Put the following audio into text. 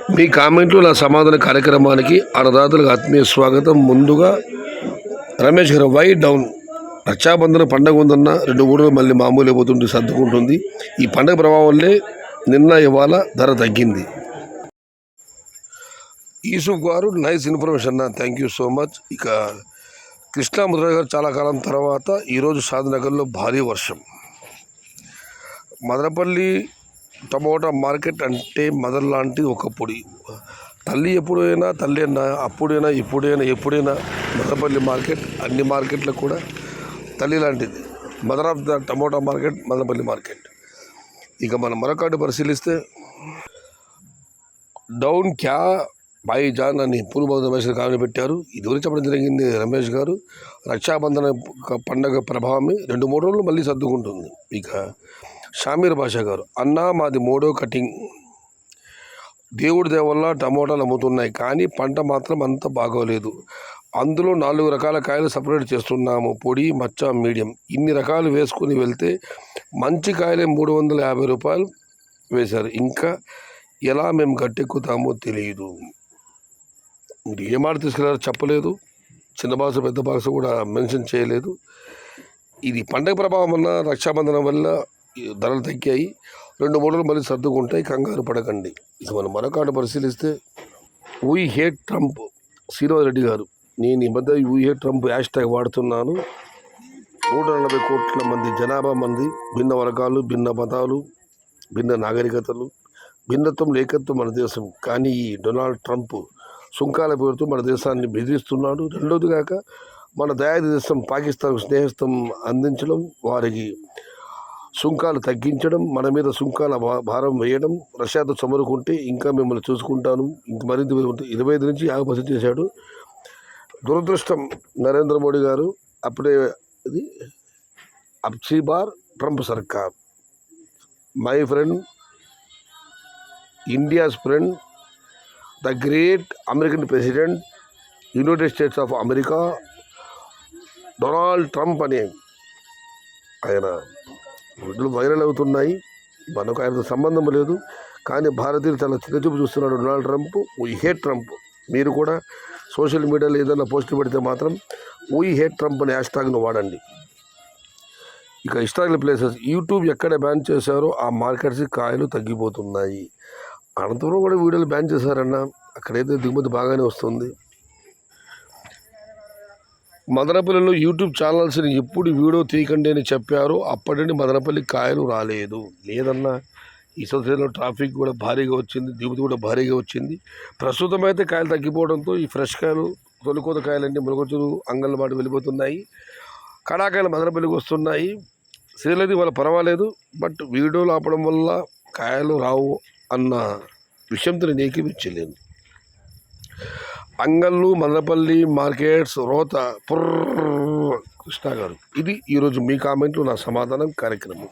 మీ కామెంట్లు నా సమాధాన కార్యక్రమానికి అన్నదాతలకు ఆత్మీయ స్వాగతం. ముందుగా రమేష్ గారు వై డౌన్ రక్షాబంధన పండగ ఉందన్న 2-3 రోజులు మళ్ళీ మామూలు అయిపోతుంది, సర్దుకుంటుంది. ఈ పండగ ప్రభావం వల్లే నిన్న ఇవాళ ధర తగ్గింది. యూసుఫ్ గారు నైస్ ఇన్ఫర్మేషన్ అన్న, థ్యాంక్ యూ సో మచ్. ఇక కృష్ణా ముద్ర గారు చాలా కాలం తర్వాత ఈరోజు షాద్నగర్లో భారీ వర్షం. మదనపల్లి టమోటా మార్కెట్ అంటే మదర్ లాంటి ఒక పొడి తల్లి. ఎప్పుడైనా తల్లి అయినా, అప్పుడైనా ఎప్పుడైనా మదనపల్లి మార్కెట్ అన్ని మార్కెట్లకు కూడా తల్లి లాంటిది. Mother of the tomato market Madanapalle market. ఇక మనం మరొకటి పరిశీలిస్తే డౌన్ క్యా భాయ్ జాన్ అని పూర్వభౌత రమేష్ గారు కామెంట్ పెట్టారు. ఇది గురించి చెప్పడం జరిగింది రమేష్ గారు. రక్షాబంధన పండగ ప్రభావమే 2-3 రోజులు మళ్ళీ సర్దుకుంటుంది. ఇక షామీర్ బాషా గారు, అన్నా మాది 3వ కటింగ్. దేవుడి దేవల్ల టమోటాలు అమ్ముతున్నాయి, కానీ పంట మాత్రం అంత బాగోలేదు. అందులో 4 రకాల కాయలు సపరేట్ చేస్తున్నాము, పొడి, మచ్చ, మీడియం. ఇన్ని రకాలు వేసుకుని వెళ్తే మంచి కాయలే 350 రూపాయలు వేశారు. ఇంకా ఎలా మేము గట్టెక్కుతామో తెలియదు. మీరు ఏ మాట తీసుకెళ్ళారో చెప్పలేదు. చిన్న బాక్స్ పెద్ద బాక్స్ కూడా మెన్షన్ చేయలేదు. ఇది పండగ ప్రభావం వల్ల, రక్షాబంధనం వల్ల ధరలు తగ్గాయి. 2-3 రోజులు మళ్ళీ సర్దుకుంటాయి, కంగారు పడకండి. ఇక మనం మరొకటి పరిశీలిస్తే we hate Trump Srinivas Reddy గారు, నేను ఈ మధ్య వీ హేట్ ట్రంప్ హ్యాష్ వాడుతున్నాను. 140 కోట్ల మంది జనాభా మంది, భిన్న వర్గాలు, భిన్న మతాలు, భిన్న నాగరికతలు, భిన్నత్వం ఏకత్వం మన దేశం. కానీ ఈ డొనాల్డ్ ట్రంప్ సుంకాల పేరుతో మన దేశాన్ని బెదిరిస్తున్నాడు. రెండోది కాక మన దయాది దేశం పాకిస్తాన్ స్నేహస్థం అందించడం, వారికి సుంకాలు తగ్గించడం, మన మీద సుంకాల భారం వేయడం, రష్యాతో చమురుకుంటే ఇంకా మిమ్మల్ని చూసుకుంటాను, ఇంక మరింత 25 నుంచి 50% చేశాడు. దురదృష్టం నరేంద్ర మోడీ గారు అప్పుడే ఇది అబ్సీ బార్ ట్రంప్ సర్కార్. My friend, India's friend, the great American president, United states of America Donald Trump అనే ఆయన వీళ్ళు వైరల్ అవుతున్నాయి. మనకు ఆయనతో సంబంధం లేదు, కానీ భారతీయులు చాలా చిన్నచూపు చూస్తున్నాడు Donald Trump. We hate Trump. మీరు కూడా సోషల్ మీడియాలో ఏదైనా పోస్టులు పెడితే మాత్రం వీ హేట్ ట్రంప్ అనే హ్యాష్ట్యాగ్ను వాడండి. ఇక హిస్టారికల్ ప్లేసెస్ యూట్యూబ్ ఎక్కడ బ్యాన్ చేశారో ఆ మార్కెట్స్ కాయలు తగ్గిపోతున్నాయి. అనంతపురం కూడా వీడియోలు బ్యాన్ చేశారన్న, అక్కడైతే దిగుమతి బాగానే వస్తుంది. మదనపల్లిలో యూట్యూబ్ ఛానల్స్ని ఎప్పుడు వీడియో తీయకండి అని చెప్పారో అప్పటి నుండి మదనపల్లి కాయలు రాలేదు. లేదన్నా ఈ సొసైటీలో ట్రాఫిక్ కూడా భారీగా వచ్చింది, దిగుమతి కూడా భారీగా వచ్చింది. ప్రస్తుతం అయితే కాయలు తగ్గిపోవడంతో ఈ ఫ్రెష్ కాయలు, తొలికోత కాయలన్నీ మునగొచ్చులు అంగన్వాడి వెళ్ళిపోతున్నాయి. కడాకాయలు మదనపల్లికి వస్తున్నాయి. సేల్ అయితే వాళ్ళ పర్వాలేదు, బట్ వీడియోలు ఆపడం వల్ల కాయలు రావు అన్న విషయంతో నేను ఏకీపించలేను. అంగళ్ళు మదనపల్లి మార్కెట్స్ రోత కృష్ణ గారు. ఇది ఈరోజు మీ కామెంట్లు నా సమాధానం కార్యక్రమం.